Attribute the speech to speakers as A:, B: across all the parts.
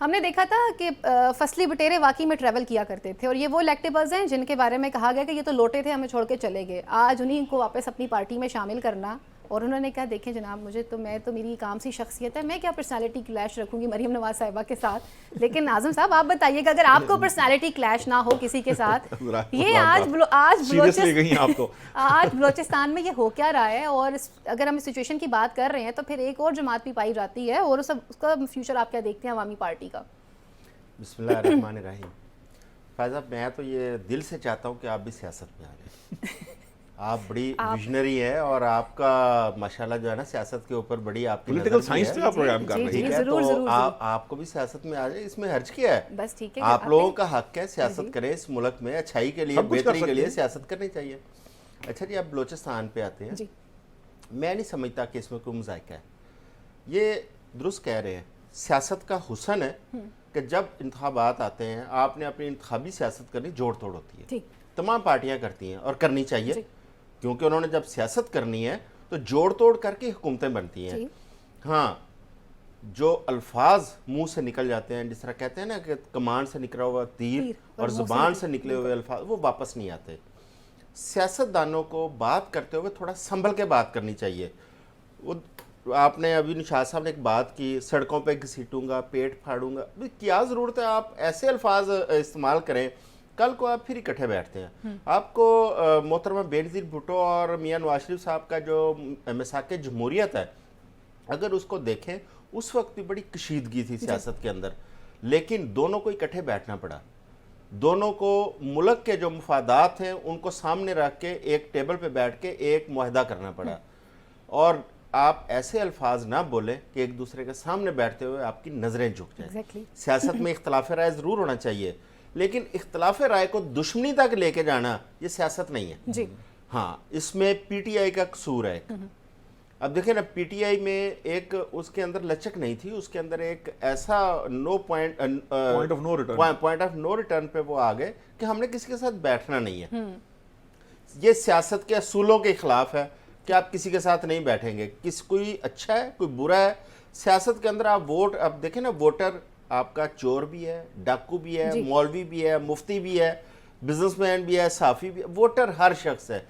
A: ہم نے دیکھا تھا کہ فصلی بٹیرے واقعی میں ٹریول کیا کرتے تھے، اور یہ وہ الیکٹیبلز ہیں جن کے بارے میں کہا گیا کہ یہ تو لوٹے تھے، ہمیں چھوڑ کے چلے گئے. آج انہیں کو واپس اپنی پارٹی میں شامل کرنا، اور انہوں نے کہا دیکھیں جناب میں تو میری کام سی شخصیت ہے، میں کیا پرسنالٹی کلیش رکھوں گی مریم نواز صاحبہ کے ساتھ. لیکن ناظم صاحب آپ بتائیے کہ اگر آپ کو پرسنالٹی کلیش نہ ہو کسی کے ساتھ، یہ آج بلوچستان میں یہ ہو کیا رہا ہے؟ اور اگر ہم اس سچویشن کی بات کر رہے ہیں تو پھر ایک اور جماعت بھی پائی جاتی ہے، اور اس کا فیوچر آپ کیا دیکھتے ہیں عوامی پارٹی کا؟
B: بسم اللہ الرحمن الرحیم. فائزہ، میں تو یہ دل سے چاہتا ہوں کہ آپ بھی سیاست میں آ جائیں. آپ بڑی ویژنری ہیں، اور آپ کا ماشاءاللہ جو ہے نا سیاست کے اوپر بڑی آپ کی
C: پولیٹیکل سائنس پہ آپ پروگرام کر رہے
B: ہیں. تو آپ کو بھی سیاست میں آ جائیں، اس میں حرج کیا ہے؟
A: بس ٹھیک ہے،
B: آپ لوگوں کا حق ہے سیاست کریں. اس ملک میں اچھائی کے لیے، بہتری کے لیے سیاست کرنی چاہیے. اچھا جی، آپ بلوچستان پہ آتے ہیں. میں نہیں سمجھتا کہ اس میں کوئی مذائقہ ہے. یہ درست کہہ رہے ہیں، سیاست کا حسن ہے کہ جب انتخابات آتے ہیں آپ نے اپنی انتخابی سیاست کرنی جوڑ توڑ ہوتی ہے. تمام پارٹیاں کرتی ہیں اور کرنی چاہیے، کیونکہ انہوں نے جب سیاست کرنی ہے تو جوڑ توڑ کر کے حکومتیں بنتی ہیں. ہاں، جو الفاظ منہ سے نکل جاتے ہیں، جس طرح کہتے ہیں نا کہ کمان سے نکلا ہوا تیر اور زبان سے نکلے ہوئے الفاظ وہ واپس نہیں آتے. سیاست دانوں کو بات کرتے ہوئے تھوڑا سنبھل کے بات کرنی چاہیے. آپ نے ابھی نشاط صاحب نے ایک بات کی، سڑکوں پہ گھسیٹوں گا، پیٹ پھاڑوں گا. کیا ضرورت ہے آپ ایسے الفاظ استعمال کریں؟ کل کو آپ پھر اکٹھے بیٹھتے ہیں. آپ کو محترمہ بینظیر بھٹو اور میاں نواز شریف صاحب کا جو مساق جمہوریت ہے، اگر اس کو دیکھیں اس وقت بھی بڑی کشیدگی تھی سیاست کے اندر، لیکن دونوں کو اکٹھے بیٹھنا پڑا. دونوں کو ملک کے جو مفادات ہیں ان کو سامنے رکھ کے ایک ٹیبل پہ بیٹھ کے ایک معاہدہ کرنا پڑا. اور آپ ایسے الفاظ نہ بولیں کہ ایک دوسرے کے سامنے بیٹھتے ہوئے آپ کی نظریں جھک جائیں. سیاست میں اختلاف رائے ضرور ہونا چاہیے، لیکن اختلاف رائے کو دشمنی تک لے کے جانا یہ سیاست نہیں ہے. ہاں، اس میں پی ٹی آئی کا قصور ہے. اب دیکھیں نا، پی ٹی آئی میں ایک اس کے اندر لچک نہیں تھی، اس کے اندر ایک ایسا پوائنٹ آف نو ریٹرن پہ وہ آ گئے کہ ہم نے کسی کے ساتھ بیٹھنا نہیں ہے. یہ سیاست کے اصولوں کے خلاف ہے کہ آپ کسی کے ساتھ نہیں بیٹھیں گے. کوئی اچھا ہے، کوئی برا ہے. سیاست کے اندر آپ ووٹ، اب دیکھیں نا، ووٹر آپ کا چور بھی ہے، ڈاکو بھی ہے، مولوی بھی ہے، مفتی بھی ہے، بزنس مین بھی ہے، صحافی بھی ہے. ووٹر ہر شخص ہے.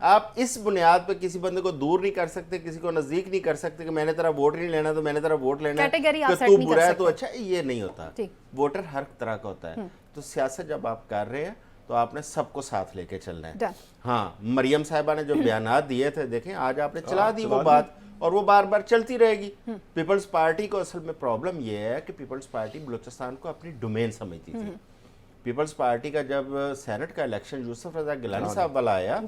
B: آپ اس بنیاد پہ کسی بندے کو دور نہیں کر سکتے، کسی کو نزدیک نہیں کر سکتے کہ میں نے تیرا ووٹ نہیں لینا تو میں نے تیرا ووٹ لینا ہے، کہ تو برا ہے تو اچھا. یہ نہیں ہوتا. ووٹر ہر طرح کا ہوتا ہے. تو سیاست جب آپ کر رہے ہیں تو آپ نے سب کو ساتھ لے کے چلنا ہے. ہاں، مریم صاحبہ نے جو بیانات دیے تھے، دیکھیں آج آپ نے چلا دی وہ بات، اور وہ بار بار چلتی رہے گی. پیپلز پارٹی کو اصل میں پرابلم یہ ہے کہ پیپلز پارٹی بلوچستان کو اپنی ڈومین سمجھتی تھی. پیپلز پارٹی کا جب سینٹ کا الیکشن یوسف رضا گیلانی صاحب والا آیا،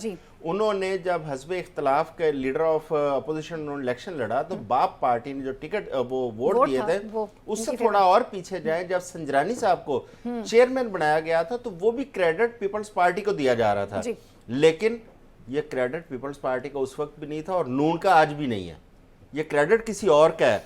B: انہوں نے جب حزب اختلاف کے لیڈر آف اپوزیشن انہوں نے الیکشن لڑا تو باپ پارٹی نے جو ٹکٹ وہ ووٹ دیے تھے اس سے تھوڑا اور پیچھے جائیں، جب سنجرانی صاحب کو چیئرمین بنایا گیا تھا تو وہ بھی کریڈٹ پیپلز پارٹی کو دیا جا رہا تھا. لیکن یہ کریڈٹ پیپلز پارٹی کا اس وقت بھی نہیں تھا اور نون کا آج بھی نہیں ہے. یہ کریڈٹ کسی اور کا ہے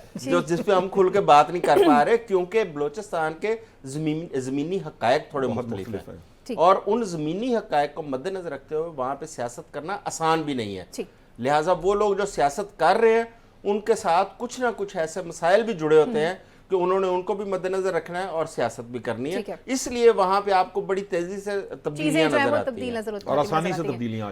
B: جس پہ ہم کھل کے بات نہیں کر پا رہے، کیونکہ بلوچستان کے زمینی حقائق تھوڑے مختلف ہیں، اور ان زمینی حقائق کو مد نظر رکھتے ہوئے وہاں پہ سیاست کرنا آسان بھی نہیں ہے. لہٰذا وہ لوگ جو سیاست کر رہے ہیں ان کے ساتھ کچھ نہ کچھ ایسے مسائل بھی جڑے ہوتے ہیں کہ انہوں نے ان کو بھی مد نظر رکھنا ہے اور سیاست بھی کرنی ہے. اس لیے وہاں پہ آپ کو بڑی تیزی سے تبدیلیاں نظر آتی ہیں
C: اور آسانی سے تبدیلیاں